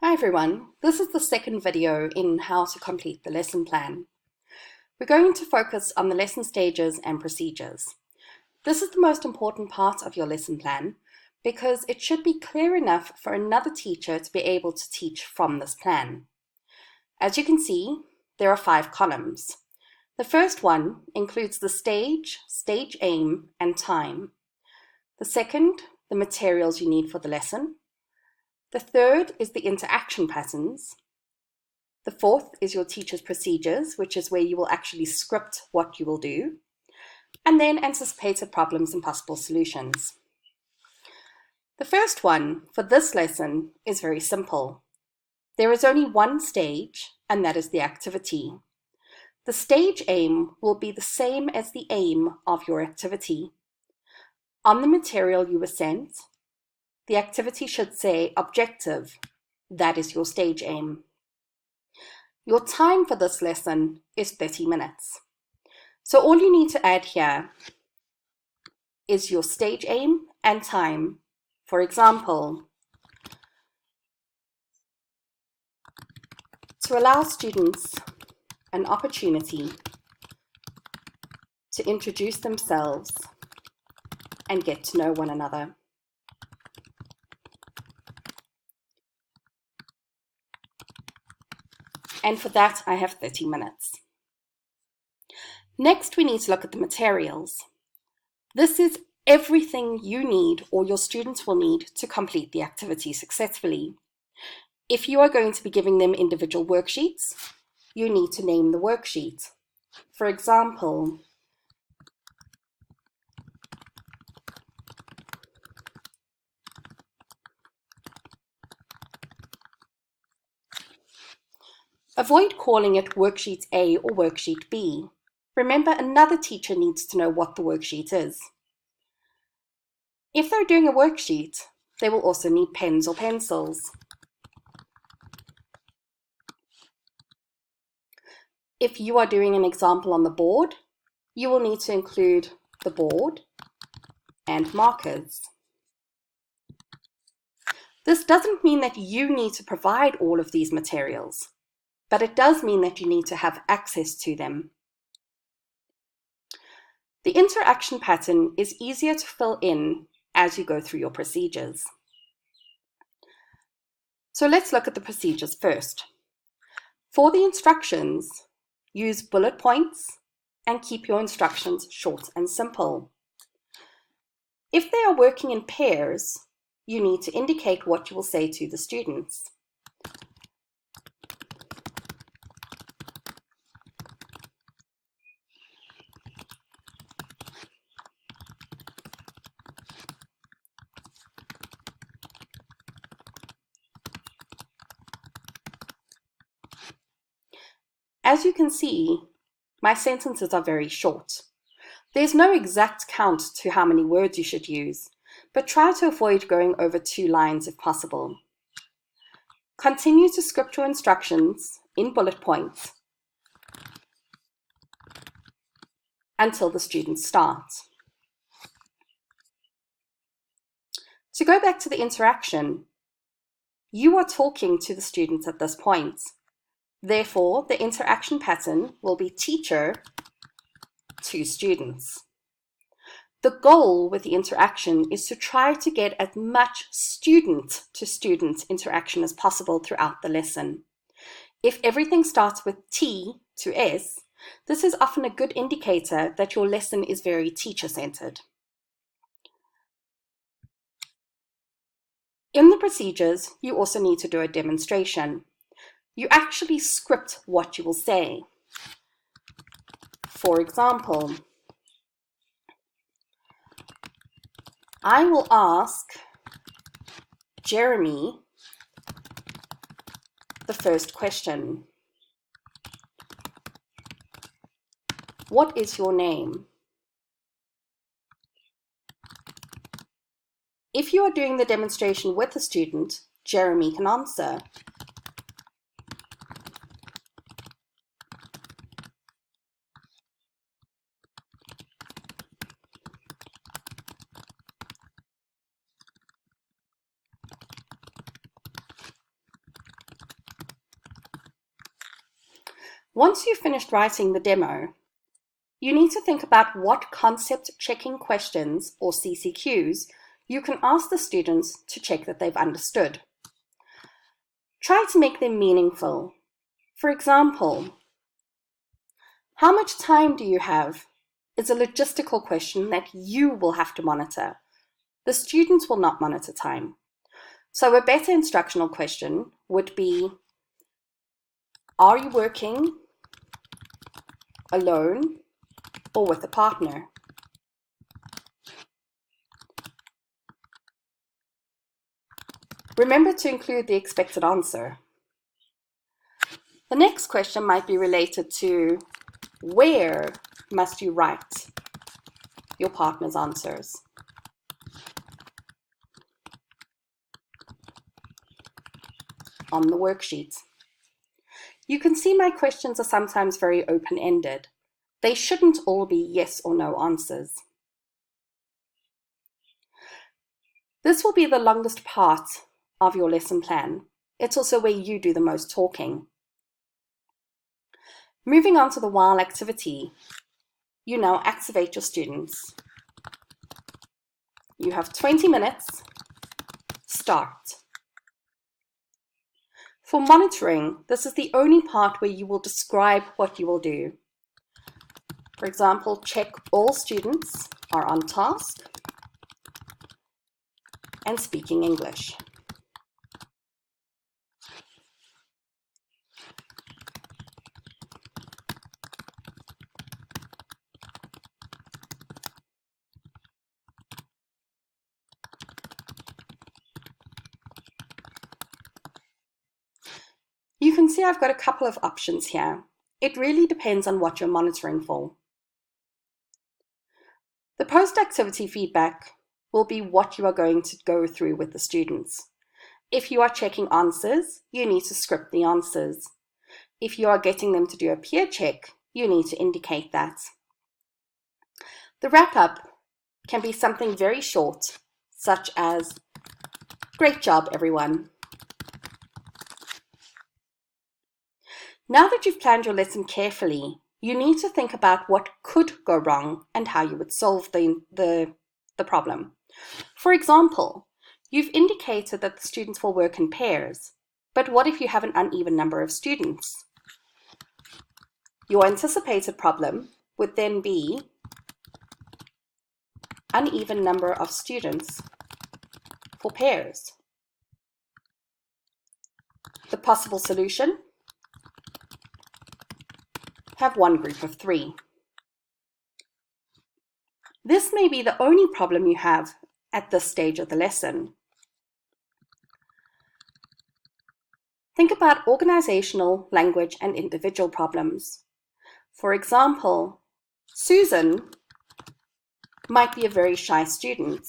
Hi everyone, this is the second video in how to complete the lesson plan. We're going to focus on the lesson stages and procedures. This is the most important part of your lesson plan because it should be clear enough for another teacher to be able to teach from this plan. As you can see, there are 5 columns. The first one includes the stage, stage aim, and time. The second, the materials you need for the lesson. The third is the interaction patterns. The fourth is your teacher's procedures, which is where you will actually script what you will do. And then anticipated problems and possible solutions. The first one for this lesson is very simple. There is only one stage, and that is the activity. The stage aim will be the same as the aim of your activity. On the material you were sent, the activity should say objective. That is your stage aim. Your time for this lesson is 30 minutes. So all you need to add here is your stage aim and time. For example, to allow students an opportunity to introduce themselves and get to know one another. And for that, I have 30 minutes. Next, we need to look at the materials. This is everything you need or your students will need to complete the activity successfully. If you are going to be giving them individual worksheets, you need to name the worksheet. For example, avoid calling it worksheet A or worksheet B. Remember, another teacher needs to know what the worksheet is. If they're doing a worksheet, they will also need pens or pencils. If you are doing an example on the board, you will need to include the board and markers. This doesn't mean that you need to provide all of these materials, but it does mean that you need to have access to them. The interaction pattern is easier to fill in as you go through your procedures. So let's look at the procedures first. For the instructions, use bullet points and keep your instructions short and simple. If they are working in pairs, you need to indicate what you will say to the students. As you can see, my sentences are very short. There's no exact count to how many words you should use, but try to avoid going over 2 lines if possible. Continue to script your instructions in bullet points until the students start. To go back to the interaction, you are talking to the students at this point. Therefore, the interaction pattern will be teacher to students. The goal with the interaction is to try to get as much student-to-student interaction as possible throughout the lesson. If everything starts with T to S, this is often a good indicator that your lesson is very teacher-centered. In the procedures, you also need to do a demonstration. You actually script what you will say. For example, I will ask Jeremy the first question. What is your name? If you are doing the demonstration with a student, Jeremy can answer. Once you've finished writing the demo, you need to think about what concept checking questions or CCQs you can ask the students to check that they've understood. Try to make them meaningful. For example, how much time do you have? Is a logistical question that you will have to monitor. The students will not monitor time. So a better instructional question would be, are you working alone or with a partner? Remember to include the expected answer. The next question might be related to, where must you write your partner's answers? On the worksheet. You can see my questions are sometimes very open-ended. They shouldn't all be yes or no answers. This will be the longest part of your lesson plan. It's also where you do the most talking. Moving on to the while activity, you now activate your students. You have 20 minutes. Start. For monitoring, this is the only part where you will describe what you will do. For example, check all students are on task and speaking English. You can see I've got a couple of options here. It really depends on what you're monitoring for. The post-activity feedback will be what you are going to go through with the students. If you are checking answers, you need to script the answers. If you are getting them to do a peer check, you need to indicate that. The wrap-up can be something very short, such as, "Great job, everyone." Now that you've planned your lesson carefully, you need to think about what could go wrong and how you would solve the problem. For example, you've indicated that the students will work in pairs, but what if you have an uneven number of students? Your anticipated problem would then be uneven number of students for pairs. The possible solution: have one group of 3. This may be the only problem you have at this stage of the lesson. Think about organizational, language, and individual problems. For example, Susan might be a very shy student.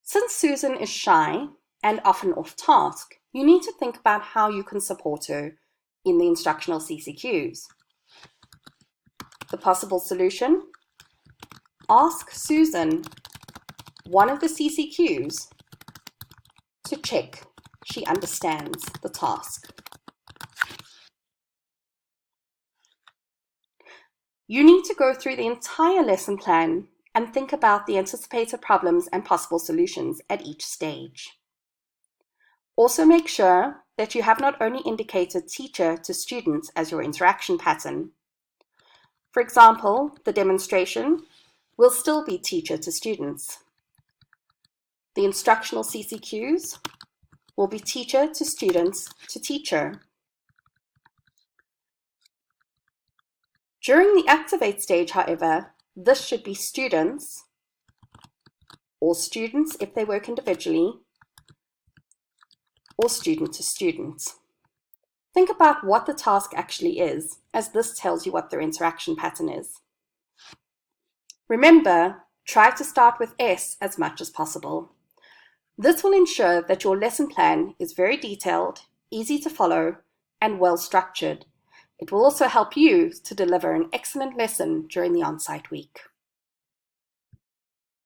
Since Susan is shy and often off task, you need to think about how you can support her in the instructional CCQs. The possible solution: ask Susan one of the CCQs to check she understands the task. You need to go through the entire lesson plan and think about the anticipated problems and possible solutions at each stage. Also make sure that you have not only indicated teacher to students as your interaction pattern. For example, the demonstration will still be teacher to students. The instructional CCQs will be teacher to students to teacher. During the activate stage, however, this should be students, or students if they work individually, or student to student. Think about what the task actually is, as this tells you what their interaction pattern is. Remember, try to start with S as much as possible. This will ensure that your lesson plan is very detailed, easy to follow, and well structured, It will also help you to deliver an excellent lesson during the on-site week.